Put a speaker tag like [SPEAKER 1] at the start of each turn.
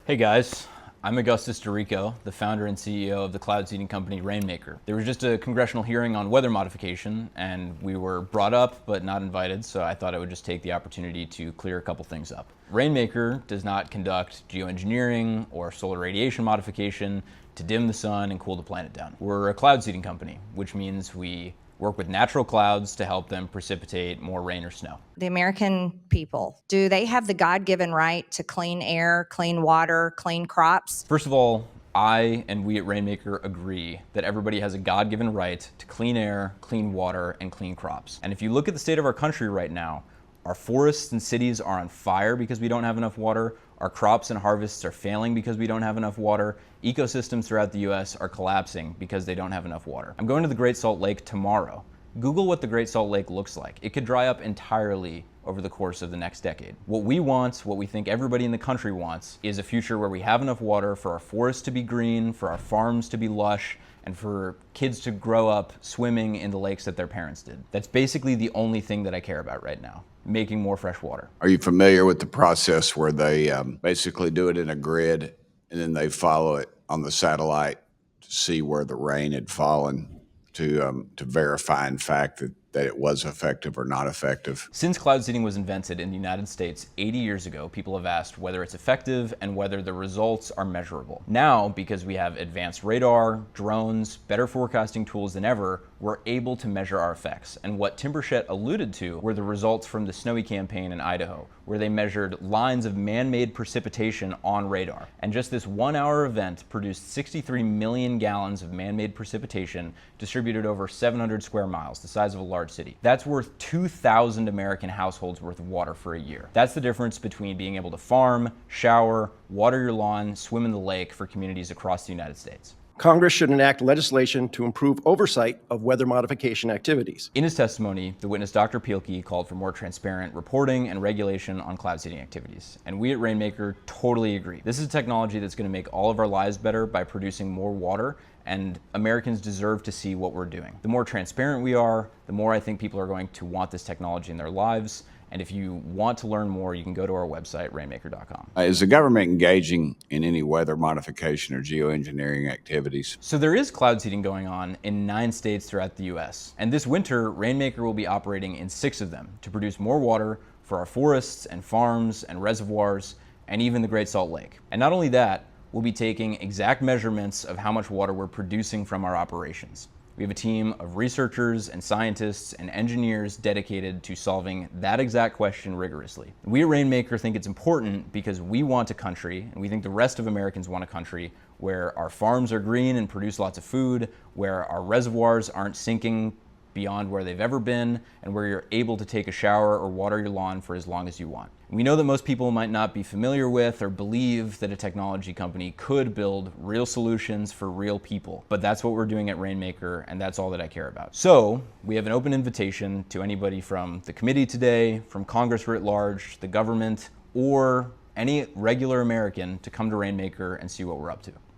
[SPEAKER 1] Hey guys, I'm Augustus DeRico, the founder and CEO of the cloud seeding company Rainmaker. There was just a congressional hearing on weather modification, and we were brought up but not invited, so I thought I would just take the opportunity to clear a couple things up. Rainmaker does not conduct geoengineering or solar radiation modification to dim the sun and cool the planet down. We're a cloud seeding company, which means we work with natural clouds to help them precipitate more rain or snow.
[SPEAKER 2] The American people, do they have the God-given right to clean air, clean water, clean crops?
[SPEAKER 1] First of all, I and we at Rainmaker agree that everybody has a God-given right to clean air, clean water, and clean crops. And if you look at the state of our country right now, our forests and cities are on fire because we don't have enough water. Our crops and harvests are failing because we don't have enough water. Ecosystems throughout the US are collapsing because they don't have enough water. I'm going to the Great Salt Lake tomorrow. Google what the Great Salt Lake looks like. It could dry up entirely over the course of the next decade. What we want, what we think everybody in the country wants, is a future where we have enough water for our forests to be green, for our farms to be lush, and for kids to grow up swimming in the lakes that their parents did. That's basically the only thing that I care about right now, making more fresh water.
[SPEAKER 3] Are you familiar with the process where they basically do it in a grid and then they follow it on the satellite to see where the rain had fallen to verify, in fact, that it was effective or not effective?
[SPEAKER 1] Since cloud seeding was invented in the United States 80 years ago, people have asked whether it's effective and whether the results are measurable. Now, because we have advanced radar, drones, better forecasting tools than ever, we're able to measure our effects. And what Timbershet alluded to were the results from the Snowy campaign in Idaho, where they measured lines of man-made precipitation on radar. And just this 1 hour event produced 63 million gallons of man-made precipitation distributed over 700 square miles, the size of a large city. That's worth 2,000 American households worth of water for a year. That's the difference between being able to farm, shower, water your lawn, swim in the lake for communities across the United States.
[SPEAKER 4] Congress should enact legislation to improve oversight of weather modification activities.
[SPEAKER 1] In his testimony, the witness Dr. Pielke called for more transparent reporting and regulation on cloud seeding activities. And we at Rainmaker totally agree. This is a technology that's going to make all of our lives better by producing more water, and Americans deserve to see what we're doing. The more transparent we are, the more I think people are going to want this technology in their lives. And if you want to learn more, you can go to our website, rainmaker.com.
[SPEAKER 3] Is the government engaging in any weather modification or geoengineering activities?
[SPEAKER 1] So there is cloud seeding going on in 9 states throughout the US. And this winter, Rainmaker will be operating in 6 of them to produce more water for our forests and farms and reservoirs and even the Great Salt Lake. And not only that, we'll be taking exact measurements of how much water we're producing from our operations. We have a team of researchers and scientists and engineers dedicated to solving that exact question rigorously. We at Rainmaker think it's important because we want a country, and we think the rest of Americans want a country, where our farms are green and produce lots of food, where our reservoirs aren't sinking beyond where they've ever been, and where you're able to take a shower or water your lawn for as long as you want. We know that most people might not be familiar with or believe that a technology company could build real solutions for real people, but that's what we're doing at Rainmaker, and that's all that I care about. So we have an open invitation to anybody from the committee today, from Congress writ large, the government, or any regular American to come to Rainmaker and see what we're up to.